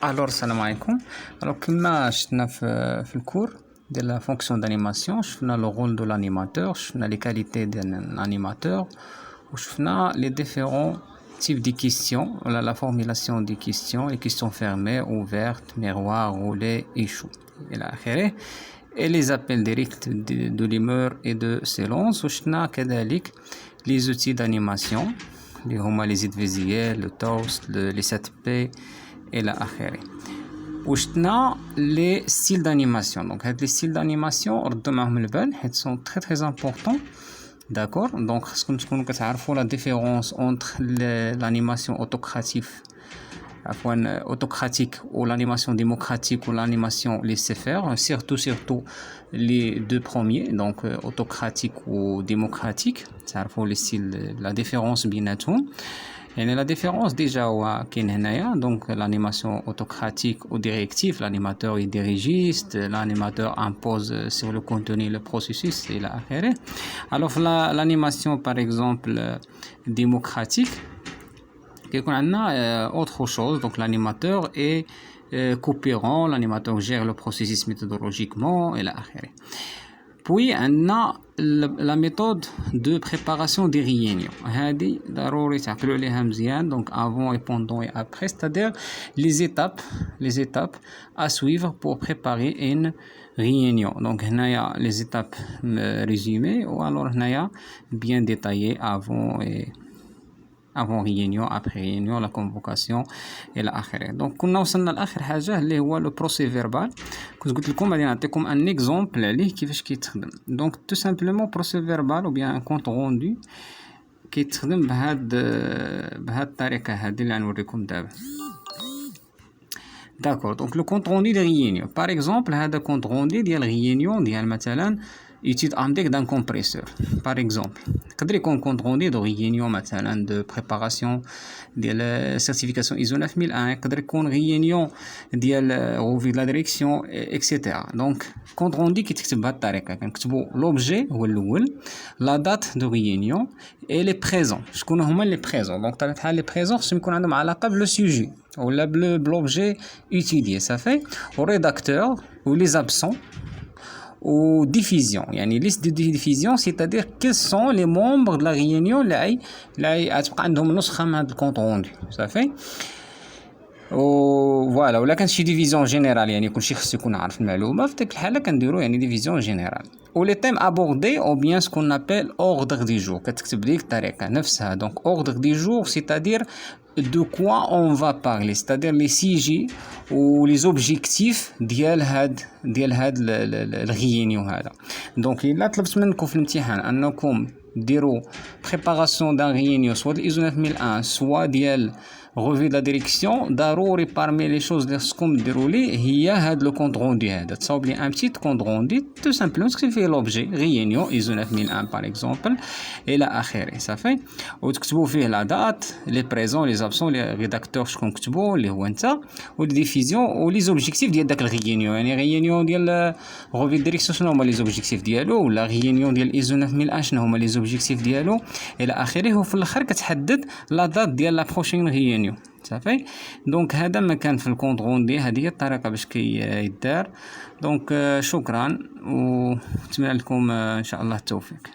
Alors, salam alaikum. Alors, كما شفنا في الكور de la fonction d'animation, شفنا le rôle de l'animateur, شفنا les qualités d'un animateur, وشفنا les différents types de questions, voilà, la formulation des questions, les questions fermées, ouvertes, miroirs, roulés, échoues, et les appels directs de l'humeur et de silence, وشفنا كذلك les outils d'animation, اللي هما les aides visuelles, le toast, les 7P et la akhiri. وشفنا les styles d'animation. Donc هاد les styles d'animation ردوا معهم البال حيت sont très très importants. D'accord. Donc خاصكم تكونوا كتعرفوا la différence entre l'animation autocratique ou l'animation démocratique ou l'animation laissez-faire, surtout les deux premiers, donc autocratique ou démocratique. تعرفوا les styles, la différence بيناتهم. يعني la différence déjà هو كاين هنايا donc l'animation autocratique ou directive, l'animateur est dirigiste, l'animateur impose sur le contenu le processus et la akhiri. Alors l'animation par exemple démocratique كيكون عندنا autre chose, donc l'animateur est coopérant, l'animateur gère le processus méthodologiquement et la akhiri. Puis on a la méthode de préparation des réunions. هذه ضروري تعقلوا عليها مزيان. Donc avant et pendant et après, c'est-à-dire les étapes à suivre pour préparer une réunion. Donc هنايا les étapes résumées ou alors هنايا bien détaillées avant réunion, après réunion, la convocation et l'akhir. Donc كنا وصلنا لاخر حاجه اللي هو لو بروسي فيربال. كنت قلت لكم غادي نعطيكم ان اكزامبل عليه كيفاش كيتخدم. دونك تو سامبلومون بروسي فيربال او بيان كونط روندو كيتخدم بهاد الطريقه هذه اللي غنوريكم دابا. داكور. دونك لو كونط روندو دي ريونيون باغ اكزومبل هذا كونط روندو ديال ريونيون ديال مثلا étude AMDEC d'un compresseur par exemple. يقدر يكون compte rendu de réunion مثلا de préparation ديال certification ISO 9001, يقدر يكون réunion ديال revue de la direction etc. donc compte rendu كيتكتب بهذه الطريقه. كنكتبوا l'objet هو الاول, la date de réunion et les présents. شكون هما les présents؟ donc طبيعه الحال les présents خصهم يكون عندهم علاقه بلو sujet ولا بلوبجي étudié. ça fait au rédacteur ou les absents ou diffusion, يعني liste de diffusion, c'est-à-dire quels sont les membres de la réunion اللي غتبقى عندهم نسخه من هذا الكونط روندو. صافي. فوالا ولا كانت شي ديفيزيون جينيرال يعني كلشي خصو يكون عارف المعلومه. في ديك الحاله كنديروا يعني ديفيزيون جينيرال. و لي تيم ابوردي او بيان سكون ابل اوردر دي جور كتكتب ديك الطريقه نفسها. دونك اوردر دي جور c'est-à-dire de quoi on va parler, c'est-à-dire les sujets ou les objectifs ديال هاد الريونيون هذا. دونك الا طلبت منكم في الامتحان انكم ديروا préparation d'un réunion soit ISO 9001 soit ديال revue de la direction, ضروري parmi les choses اللي خصكم ديروا لي هي هاد لو كونط روندو هذا. تصاوب لي ان بتيت كونط روندو تو سامبلومون تكتب فيه لوبجي ريونيون ISO 9001 باغ اكزومبل الى اخره. صافي. وتكتبوا فيه لا دات, لي بريزون, لي زابسون, لي ريداكتور شكون كتبوا اللي هو انت, و لي ديفيزيون و لي زوبجيكتيف ديال داك الريونيون. يعني ريونيون ديال ريفي ديريكسيون شنو هما لي زوبجيكتيف ديالو, ولا ريونيون ديال ISO 9001 شنو هما لي زوبجيكتيف ديالو الى اخره. وفي الاخر كتحدد لا دات ديال لا بروشين ريونيون. صافي. دونك هذا ما كان في الكونط روندي. هذه هي الطريقه باش كيدار. دونك شكرا ونتمنى لكم ان شاء الله التوفيق.